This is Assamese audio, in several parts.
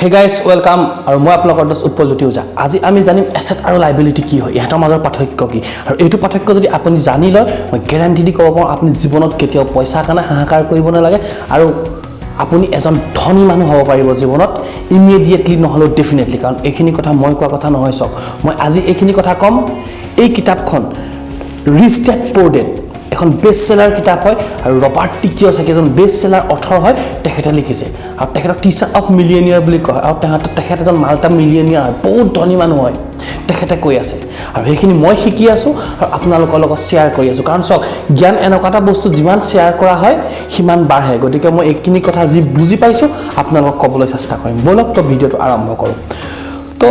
Hey guys, welcome. আৰু মই আপোনালোকৰ দস উপলব্ধি উজা। আজি আমি জানিম এসেট আৰু লায়াবিলিটি কি হয়, ইহঁতৰ মাজৰ পাৰ্থক্য কি। আৰু এইটো পাৰ্থক্য যদি আপুনি জানি লয়, মই গ্যাৰান্টি দি ক'ব পাৰোঁ আপুনি জীৱনত কেতিয়াও পইচাৰ কাৰণে হাহাকাৰ কৰিব নালাগে আৰু আপুনি এজন ধনী মানুহ হ'ব পাৰিব জীৱনত ইমিডিয়েটলি নহলেও ডেফিনেটলি। কাৰণ এইখিনি কথা মই কোৱা কথা নহয়। চক মই আজি এইখিনি কথা ক'ম। এই কিতাপখন ৰিচ ডেড পুৰ ডেড এখন বেষ্ট সেলাৰ কিতাপ হয় আৰু ৰবাৰ্ট টি কিয়ছাকি এজন বেষ্ট সেলাৰ অথৰ হয়। তেখেতে লিখিছে আৰু তেখেতক টিচাৰ অফ মিলিয়নিয়াৰ বুলি কয় আৰু তেখেত এজন মাল্টা মিলিয়নিয়াৰ হয়, বহুত ধনী মানুহ হয়। তেখেতে কৈ আছে আৰু সেইখিনি মই শিকি আছোঁ আৰু আপোনালোকৰ লগত শ্বেয়াৰ কৰি আছোঁ। কাৰণ চাওক, জ্ঞান এনেকুৱা এটা বস্তু যিমান শ্বেয়াৰ কৰা হয় সিমান বাঢ়ে। গতিকে মই এইখিনি কথা যি বুজি পাইছোঁ আপোনালোকক ক'বলৈ চেষ্টা কৰিম। ব'লক তো ভিডিঅ'টো আৰম্ভ কৰোঁ। তো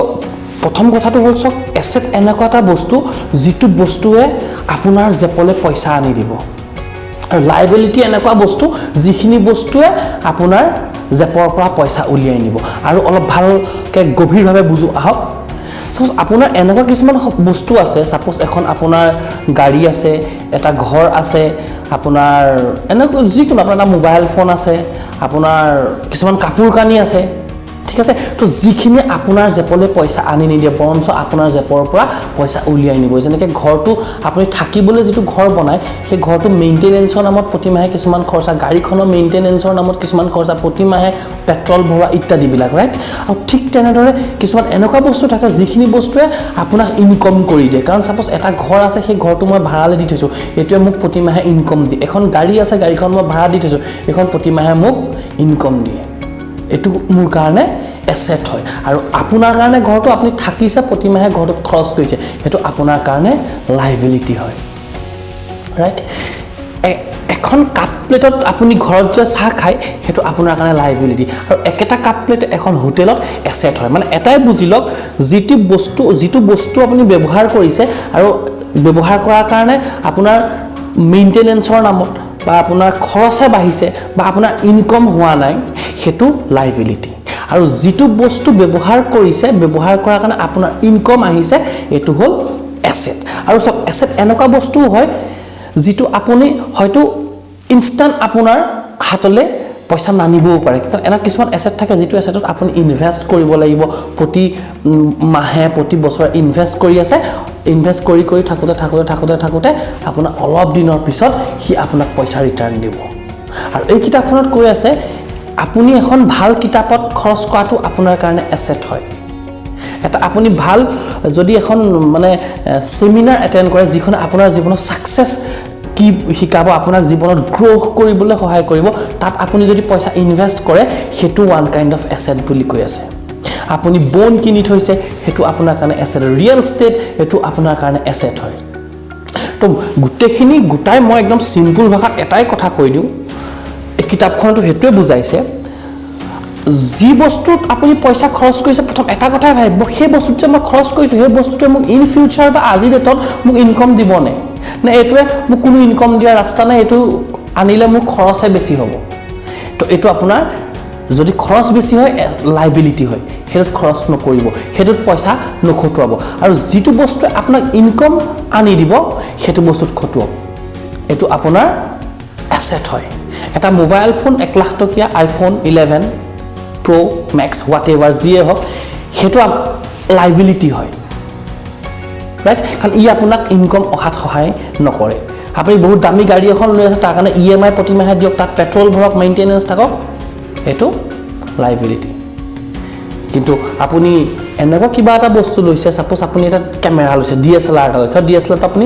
প্ৰথম কথাটো হ'ল চাওক, এছেট এনেকুৱা এটা বস্তু যিটো বস্তুৱে আপোনাৰ জেপলে পইচা আনি দিব। আৰু লায়াবিলিটি এনেকুৱা বস্তু যিখিনি বস্তুৱে আপোনাৰ জেপৰ পৰা পইচা উলিয়াই নিব। আৰু অলপ ভালকৈ গভীৰভাৱে বুজো আহক। সাপোজ আপোনাৰ এনেকুৱা কিছুমান বস্তু আছে, সাপোজ এখন আপোনাৰ গাড়ী আছে, এটা ঘৰ আছে, আপোনাৰ এনেকুৱা যিকোনো আপোনাৰ এটা মোবাইল ফোন আছে, আপোনাৰ কিছুমান কাপোৰ কানি আছে, ঠিক আছে। তো যিখিনি আপোনাৰ জেপলৈ পইচা আনি নিদিয়ে বৰঞ্চ আপোনাৰ জেপৰ পৰা পইচা উলিয়াই নিব। যেনেকৈ ঘৰটো আপুনি থাকিবলৈ যিটো ঘৰ বনায়, সেই ঘৰটো মেইনটেনেন্সৰ নামত প্ৰতিমাহে কিছুমান খৰচা, গাড়ীখনৰ মেইনটেনেন্সৰ নামত কিছুমান খৰচা, প্ৰতিমাহে পেট্ৰল ভৰোৱা ইত্যাদিবিলাক, ৰাইট। আৰু ঠিক তেনেদৰে কিছুমান এনেকুৱা বস্তু থাকে যিখিনি বস্তুৱে আপোনাক ইনকম কৰি দিয়ে। কাৰণ ছাপ'জ এটা ঘৰ আছে, সেই ঘৰটো মই ভাড়ালৈ দি থৈছোঁ, এইটোৱে মোক প্ৰতিমাহে ইনকম দিয়ে। এখন গাড়ী আছে, গাড়ীখন মই ভাড়া দি থৈছোঁ, এইখন প্ৰতিমাহে মোক ইনকম দিয়ে। এইটো মোৰ কাৰণে এছেট হয়। আৰু আপোনাৰ কাৰণে ঘৰটো আপুনি থাকিছে, প্ৰতিমাহে ঘৰটোত খৰচ কৰিছে, সেইটো আপোনাৰ কাৰণে লায়াবিলিটি হয়, ৰাইট। এখন কাপ প্লেটত আপুনি ঘৰত যে চাহ খায়, সেইটো আপোনাৰ কাৰণে লায়াবিলিটি। আৰু একেটা কাপ প্লেট এখন হোটেলত এছেট হয়। মানে এটাই বুজি লওক, যিটো বস্তু আপুনি ব্যৱহাৰ কৰিছে আৰু ব্যৱহাৰ কৰাৰ কাৰণে আপোনাৰ মেইনটেনেন্সৰ নামত বা আপোনাৰ খৰচে বাঢ়িছে বা আপোনাৰ ইনকম হোৱা নাই, সেইটো লায়াবিলিটি। আৰু যিটো বস্তু ব্যৱহাৰ কৰিছে, ব্যৱহাৰ কৰাৰ কাৰণে আপোনাৰ ইনকম আহিছে, এইটো হ'ল এছেট। আৰু চব এছেট এনেকুৱা বস্তু হয় যিটো আপুনি হয়তো ইনষ্টাণ্ট আপোনাৰ হাতলৈ পইচা নানিবও পাৰে। কিছুমান এছেট থাকে যিটো এছেটত আপুনি ইনভেষ্ট কৰিব লাগিব, প্ৰতি মাহে প্ৰতি বছৰে ইনভেষ্ট কৰি আছে, ইনভেষ্ট কৰি থাকোঁতে আপোনাৰ অলপ দিনৰ পিছত সি আপোনাক পইচা ৰিটাৰ্ণ দিব। আৰু এই কিতাপখনত কৈ আছে আপুনি এখন ভাল কিতাপত খৰচ কৰাটো আপোনাৰ কাৰণে এছেট হয়। এটা আপুনি ভাল যদি এখন মানে ছেমিনাৰ এটেণ্ড কৰে যিখনে আপোনাৰ জীৱনত ছাকচেছ কি শিকাব, আপোনাক জীৱনত গ্ৰ' কৰিবলৈ সহায় কৰিব, তাত আপুনি যদি পইচা ইনভেষ্ট কৰে, সেইটো ওৱান কাইণ্ড অফ এছেট বুলি কৈ আছে। আপুনি বন কিনি থৈছে, সেইটো আপোনাৰ কাৰণে এছেট। ৰিয়েল ষ্টেট, সেইটো আপোনাৰ কাৰণে এছেট হয়। তো গোটেইখিনি গোটাই মই একদম চিম্পুল ভাষাত এটাই কথা কৈ দিওঁ, এই কিতাপখনতো সেইটোৱে বুজাইছে, যি বস্তুত আপুনি পইচা খৰচ কৰিছে, প্ৰথম এটা কথাই ভাবিব, সেই বস্তুত যে মই খৰচ কৰিছোঁ, সেই বস্তুটোৱে মোক ইন ফিউচাৰ বা আজিৰ ডেটত মোক ইনকম দিবনে, নে এইটোৱে মোক কোনো ইনকম দিয়াৰ ৰাস্তা নাই, এইটো আনিলে মোৰ খৰচহে বেছি হ'ব। তো এইটো আপোনাৰ যদি খৰচ বেছি হয়, লায়াবিলিটি হয়, সেইটোত খৰচ নকৰিব, সেইটোত পইচা নখটুৱাব। আৰু যিটো বস্তুৱে আপোনাক ইনকম আনি দিব, সেইটো বস্তুত খটুৱাব, এইটো আপোনাৰ এছেট হয়। এটা মোবাইল ফোন 1 লাখ টকীয়া iPhone 11 pro' max whatever যিয়ে হওক, সেইটো লায়াবিলিটি হয়, ৰাইট। কাৰণ ই আপোনাক ইনকম অহাত সহায় নকৰে। আপুনি বহুত দামী গাড়ী এখন লৈ আছে, তাৰ কাৰণে EMI প্ৰতিমাহে দিয়ক, তাত পেট্ৰল ভৰক, মেইনটেনেন্স থাকক, সেইটো লায়াবিলিটি। কিন্তু আপুনি এনেকুৱা কিবা এটা বস্তু লৈছে, ছাপ'জ আপুনি এটা কেমেৰা লৈছে, DSLR এটা লৈছে, DSLRটো আপুনি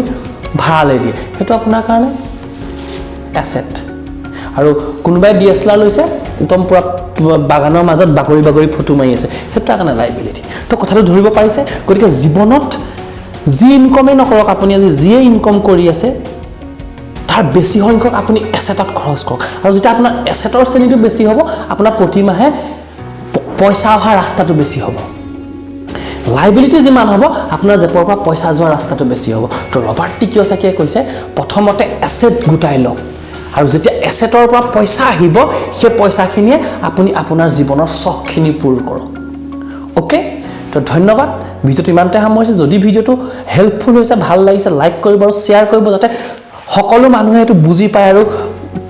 ভাড়ালৈ দিয়ে, সেইটো আপোনাৰ কাৰণে এছেট। আৰু কোনোবাই DSLR লৈছে, একদম পূৰা বাগানৰ মাজত বাগৰি ফটো মাৰি আছে, সেইটো তাৰ কাৰণে লায়াবিলিটি। তো কথাটো ধৰিব পাৰিছে। গতিকে জীৱনত যি ইনকমেই নকৰক আপুনি, আজি যিয়ে ইনকম কৰি আছে, তাৰ বেছি সংখ্যক আপুনি এছেটত খৰচ কৰক। আৰু যেতিয়া আপোনাৰ এছেটৰ শ্ৰেণীটো বেছি হ'ব, আপোনাৰ প্ৰতিমাহে পইচা অহা ৰাস্তাটো বেছি হ'ব। লায়াবিলিটি যিমান হ'ব, আপোনাৰ জেপৰ পৰা পইচা যোৱা ৰাস্তাটো বেছি হ'ব। তো ৰবাৰ্ট টি কিয়ছাকিয়ে কৈছে, প্ৰথমতে এছেট গোটাই লওক, আৰু যেতিয়া এছেটৰ পৰা পইচা আহিব, সেই পইচাখিনিয়ে আপুনি আপোনাৰ জীৱনৰ চখখিনি পূৰ কৰক। অ'কে, তো ধন্যবাদ। ভিডিঅ'টো ইমানতে সামৰিছে। যদি ভিডিঅ'টো হেল্পফুল হৈছে, ভাল লাগিছে, লাইক কৰিব আৰু শ্বেয়াৰ কৰিব, যাতে সকলো মানুহে এইটো বুজি পায় আৰু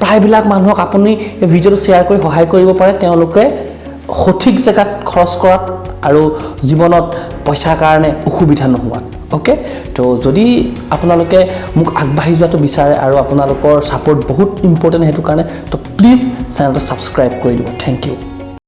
প্ৰায়বিলাক মানুহক আপুনি এই ভিডিঅ'টো শ্বেয়াৰ কৰি সহায় কৰিব পাৰে, তেওঁলোকে সঠিক জেগাত খৰচ কৰাত আৰু জীৱনত পইচাৰ কাৰণে অসুবিধা নোহোৱাত ওকে তো যদি আপোনালোকে মোক আগবাঢ়ি যোৱাটো বিচাৰে আৰু আপোনালোকৰ সাপোৰ্ট বহুত ইম্পৰ্টেন্ট হেতু কাৰণে তো প্লিজ চেনেলটো সাবস্ক্ৰাইব কৰি দিব থ্যাংক ইউ